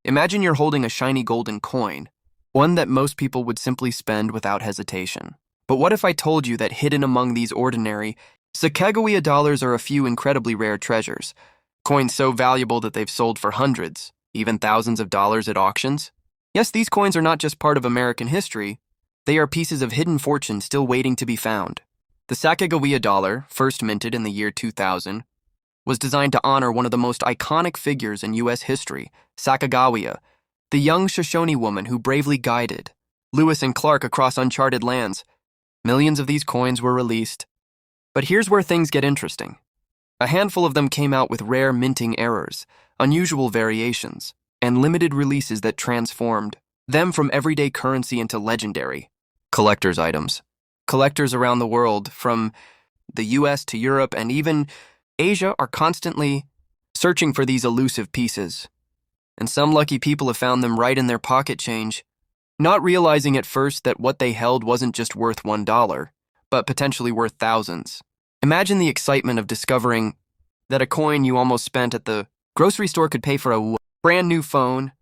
Imagine you're holding a shiny golden coin, one that most people would simply spend without hesitation. But what if I told you that hidden among these ordinary Sacagawea dollars are a few incredibly rare treasures, coins so valuable that they've sold for hundreds, even thousands of dollars at auctions? Yes, these coins are not just part of American history, they are pieces of hidden fortune still waiting to be found. The Sacagawea dollar, first minted in the year 2000, was designed to honor one of the most iconic figures in U.S. history, Sacagawea, the young Shoshone woman who bravely guided Lewis and Clark across uncharted lands. Millions of these coins were released. But here's where things get interesting. A handful of them came out with rare minting errors, unusual variations, and limited releases that transformed them from everyday currency into legendary collector's items. Collectors around the world, from the US to Europe and even Asia, are constantly searching for these elusive pieces. And some lucky people have found them right in their pocket change, not realizing at first that what they held wasn't just worth $1, but potentially worth thousands. Imagine the excitement of discovering that a coin you almost spent at the grocery store could pay for a brand new phone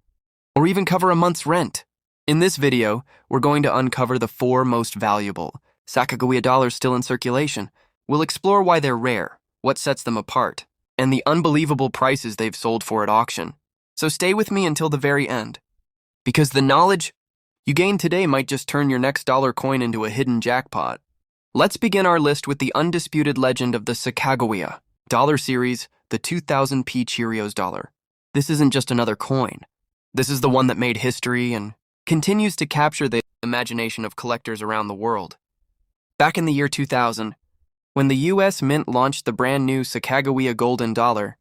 or even cover a month's rent. In this video, we're going to uncover the 4 most valuable Sacagawea dollars still in circulation. We'll explore why they're rare, what sets them apart, and the unbelievable prices they've sold for at auction. So stay with me until the very end, because the knowledge you gain today might just turn your next dollar coin into a hidden jackpot. Let's begin our list with the undisputed legend of the Sacagawea dollar series, the 2000 P Cheerios dollar. This isn't just another coin. This is the one that made history and continues to capture the imagination of collectors around the world. Back in the year 2000, when the U.S. Mint launched the brand new Sacagawea golden dollar,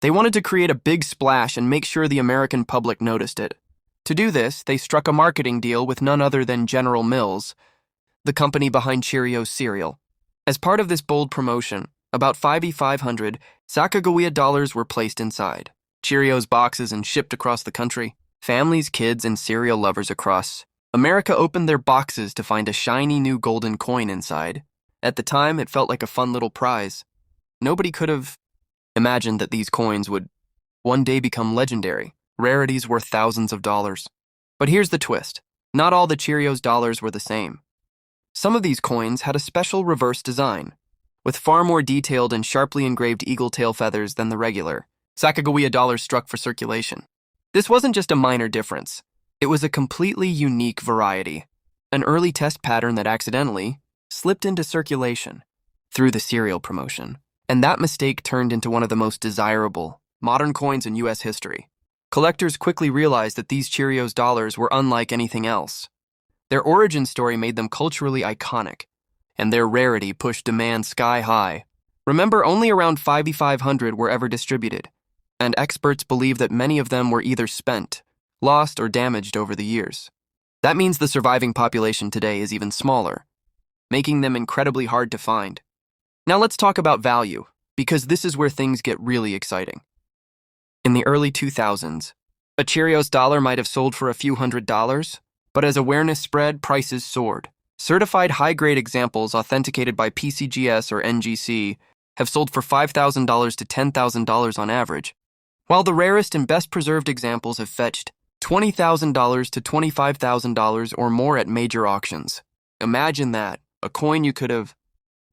they wanted to create a big splash and make sure the American public noticed it. To do this, they struck a marketing deal with none other than General Mills, the company behind Cheerios cereal. As part of this bold promotion, about 5,500 Sacagawea dollars were placed inside Cheerios boxes and shipped across the country. Families, kids, and cereal lovers across America opened their boxes to find a shiny new golden coin inside. At the time, it felt like a fun little prize. Nobody could have imagined that these coins would one day become legendary, rarities worth thousands of dollars. But here's the twist. Not all the Cheerios dollars were the same. Some of these coins had a special reverse design, with far more detailed and sharply engraved eagle tail feathers than the regular Sacagawea dollars struck for circulation. This wasn't just a minor difference. It was a completely unique variety, an early test pattern that accidentally slipped into circulation through the cereal promotion. And that mistake turned into one of the most desirable modern coins in U.S. history. Collectors quickly realized that these Cheerios dollars were unlike anything else. Their origin story made them culturally iconic, and their rarity pushed demand sky high. Remember, only around 5,500 were ever distributed, and experts believe that many of them were either spent, lost, or damaged over the years. That means the surviving population today is even smaller, making them incredibly hard to find. Now let's talk about value, because this is where things get really exciting. In the early 2000s, a Cheerios dollar might have sold for a few $100s, but as awareness spread, prices soared. Certified high-grade examples authenticated by PCGS or NGC have sold for $5,000 to $10,000 on average, while the rarest and best-preserved examples have fetched $20,000 to $25,000 or more at major auctions. Imagine that, a coin you could have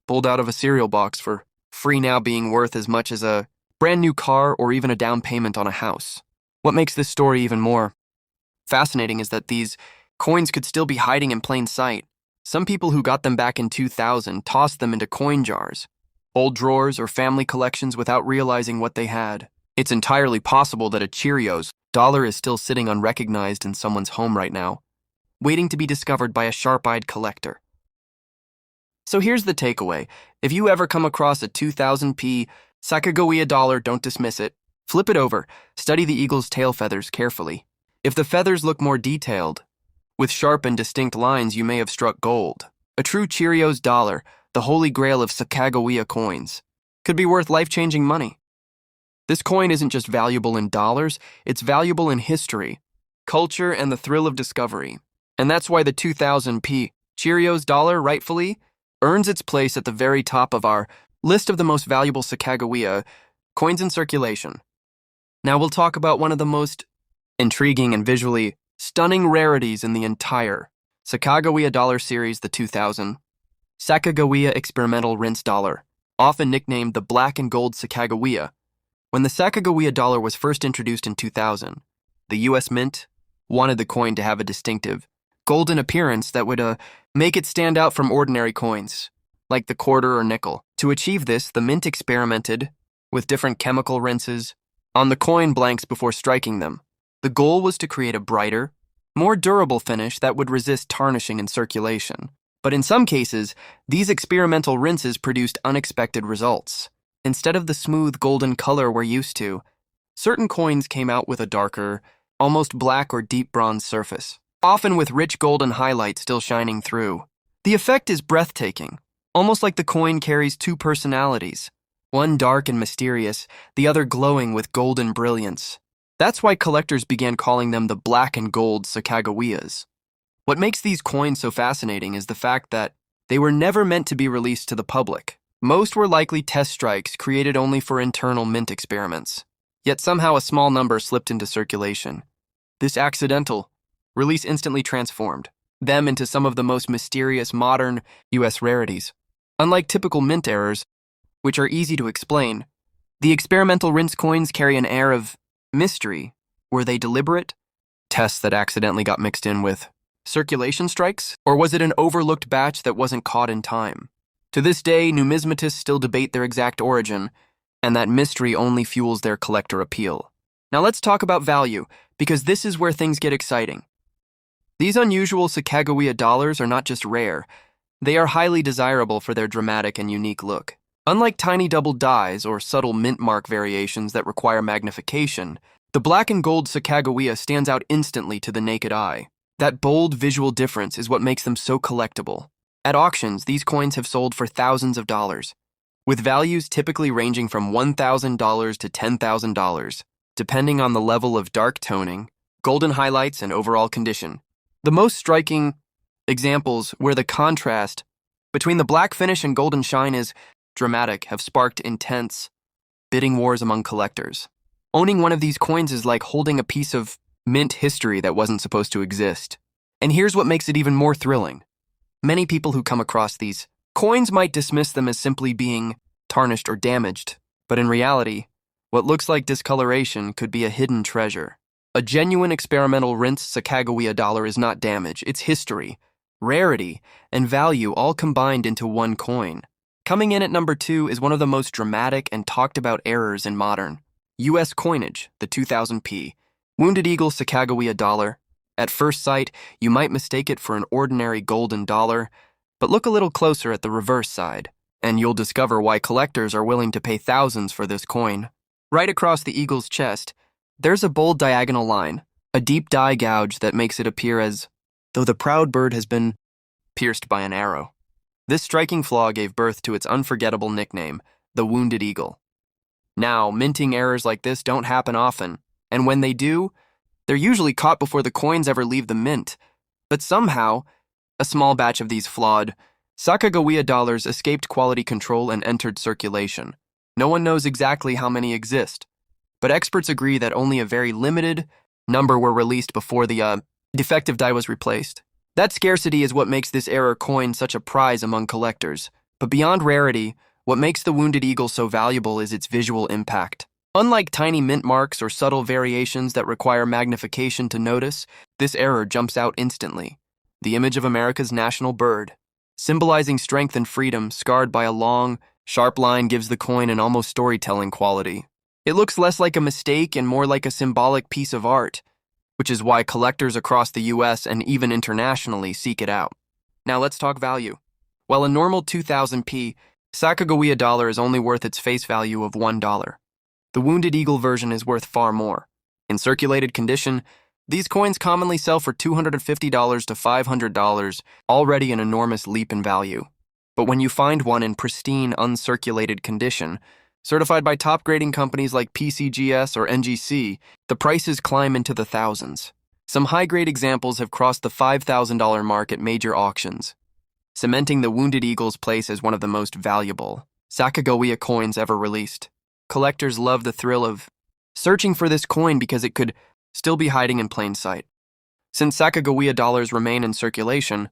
pulled out of a cereal box for free now being worth as much as a brand new car or even a down payment on a house. What makes this story even more fascinating is that these coins could still be hiding in plain sight. Some people who got them back in 2000 tossed them into coin jars, old drawers, or family collections without realizing what they had. It's entirely possible that a Cheerios dollar is still sitting unrecognized in someone's home right now, waiting to be discovered by a sharp-eyed collector. So here's the takeaway. If you ever come across a 2000 P Sacagawea dollar, don't dismiss it. Flip it over. Study the eagle's tail feathers carefully. If the feathers look more detailed, with sharp and distinct lines, you may have struck gold. A true Cheerios dollar, the holy grail of Sacagawea coins, could be worth life-changing money. This coin isn't just valuable in dollars, it's valuable in history, culture, and the thrill of discovery. And that's why the 2000 P Cheerios dollar rightfully earns its place at the very top of our list of the most valuable Sacagawea coins in circulation. Now we'll talk about one of the most intriguing and visually stunning rarities in the entire Sacagawea dollar series, the 2000 Sacagawea experimental rinse dollar, often nicknamed the black and gold Sacagawea. When the Sacagawea dollar was first introduced in 2000, the U.S. Mint wanted the coin to have a distinctive, golden appearance that would make it stand out from ordinary coins, like the quarter or nickel. To achieve this, the Mint experimented with different chemical rinses on the coin blanks before striking them. The goal was to create a brighter, more durable finish that would resist tarnishing in circulation. But in some cases, these experimental rinses produced unexpected results. Instead of the smooth golden color we're used to, certain coins came out with a darker, almost black or deep bronze surface, often with rich golden highlights still shining through. The effect is breathtaking, almost like the coin carries two personalities, one dark and mysterious, the other glowing with golden brilliance. That's why collectors began calling them the black and gold Sacagaweas. What makes these coins so fascinating is the fact that they were never meant to be released to the public. Most were likely test strikes created only for internal mint experiments. Yet somehow a small number slipped into circulation. This accidental release instantly transformed them into some of the most mysterious modern U.S. rarities. Unlike typical mint errors, which are easy to explain, the experimental rinse coins carry an air of mystery. Were they deliberate tests that accidentally got mixed in with circulation strikes? Or was it an overlooked batch that wasn't caught in time? To this day, numismatists still debate their exact origin, and that mystery only fuels their collector appeal. Now let's talk about value, because this is where things get exciting. These unusual Sacagawea dollars are not just rare, they are highly desirable for their dramatic and unique look. Unlike tiny double dies or subtle mint mark variations that require magnification, the black and gold Sacagawea stands out instantly to the naked eye. That bold visual difference is what makes them so collectible. At auctions, these coins have sold for thousands of dollars, with values typically ranging from $1,000 to $10,000, depending on the level of dark toning, golden highlights, and overall condition. The most striking examples where the contrast between the black finish and golden shine is dramatic have sparked intense bidding wars among collectors. Owning one of these coins is like holding a piece of mint history that wasn't supposed to exist. And here's what makes it even more thrilling. Many people who come across these coins might dismiss them as simply being tarnished or damaged, but in reality, what looks like discoloration could be a hidden treasure. A genuine experimental rinse Sacagawea dollar is not damage, it's history, rarity, and value all combined into one coin. Coming in at number 2 is one of the most dramatic and talked about errors in modern U.S. coinage, the 2000p Wounded Eagle Sacagawea dollar. At first sight, you might mistake it for an ordinary golden dollar, but look a little closer at the reverse side, and you'll discover why collectors are willing to pay thousands for this coin. Right across the eagle's chest, there's a bold diagonal line, a deep dye gouge that makes it appear as though the proud bird has been pierced by an arrow. This striking flaw gave birth to its unforgettable nickname, the Wounded Eagle. Now, minting errors like this don't happen often, and when they do, they're usually caught before the coins ever leave the mint. But somehow, a small batch of these flawed Sacagawea dollars escaped quality control and entered circulation. No one knows exactly how many exist, but experts agree that only a very limited number were released before the defective die was replaced. That scarcity is what makes this error coin such a prize among collectors. But beyond rarity, what makes the Wounded Eagle so valuable is its visual impact. Unlike tiny mint marks or subtle variations that require magnification to notice, this error jumps out instantly. The image of America's national bird, symbolizing strength and freedom, scarred by a long, sharp line, gives the coin an almost storytelling quality. It looks less like a mistake and more like a symbolic piece of art, which is why collectors across the US and even internationally seek it out. Now let's talk value. While a normal 2000p Sacagawea dollar is only worth its face value of $1, the Wounded Eagle version is worth far more. In circulated condition, these coins commonly sell for $250 to $500, already an enormous leap in value. But when you find one in pristine, uncirculated condition, certified by top grading companies like PCGS or NGC, the prices climb into the thousands. Some high-grade examples have crossed the $5,000 mark at major auctions, cementing the Wounded Eagle's place as one of the most valuable Sacagawea coins ever released. Collectors love the thrill of searching for this coin because it could still be hiding in plain sight. Since Sacagawea dollars remain in circulation,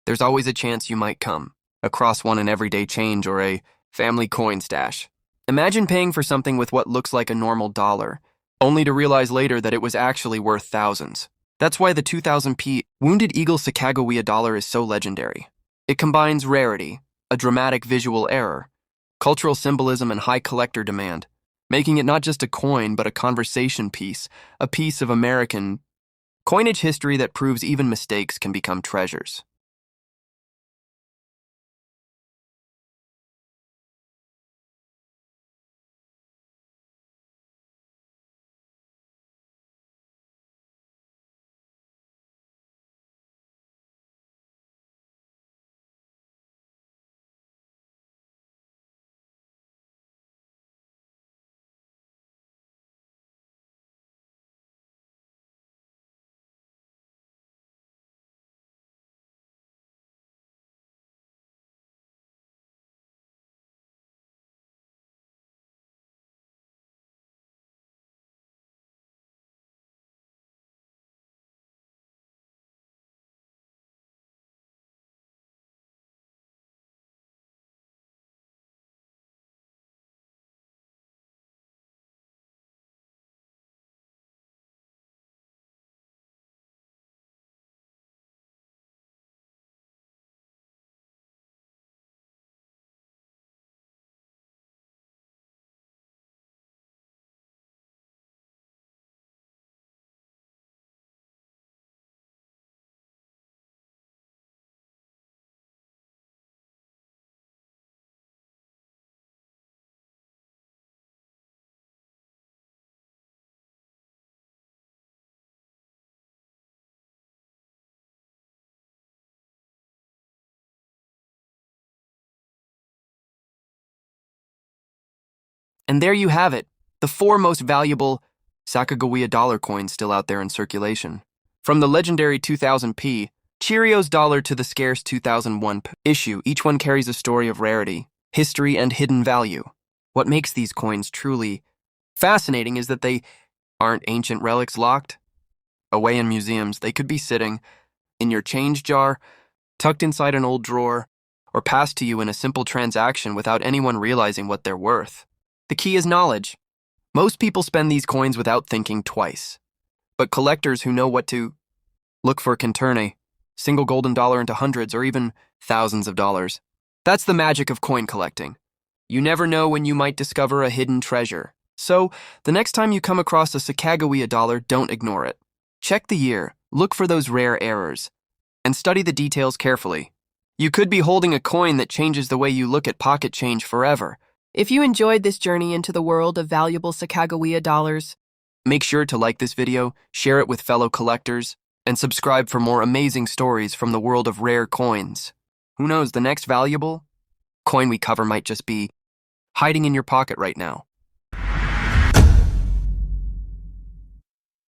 there's always a chance you might come across one in everyday change or a family coin stash. Imagine paying for something with what looks like a normal dollar, only to realize later that it was actually worth thousands. That's why the 2000p Wounded Eagle Sacagawea dollar is so legendary. It combines rarity, a dramatic visual error, cultural symbolism, and high collector demand, making it not just a coin but a conversation piece, a piece of American coinage history that proves even mistakes can become treasures. And there you have it, the four most valuable Sacagawea dollar coins still out there in circulation. From the legendary 2000p Cheerios dollar to the scarce 2001 issue, each one carries a story of rarity, history, and hidden value. What makes these coins truly fascinating is that they aren't ancient relics locked away in museums. They could be sitting in your change jar, tucked inside an old drawer, or passed to you in a simple transaction without anyone realizing what they're worth. The key is knowledge. Most people spend these coins without thinking twice. But collectors who know what to look for can turn a single golden dollar into hundreds or even thousands of dollars. That's the magic of coin collecting. You never know when you might discover a hidden treasure. So, the next time you come across a Sacagawea dollar, don't ignore it. Check the year, look for those rare errors, and study the details carefully. You could be holding a coin that changes the way you look at pocket change forever. If you enjoyed this journey into the world of valuable Sacagawea dollars, make sure to like this video, share it with fellow collectors, and subscribe for more amazing stories from the world of rare coins. Who knows, the next valuable coin we cover might just be hiding in your pocket right now.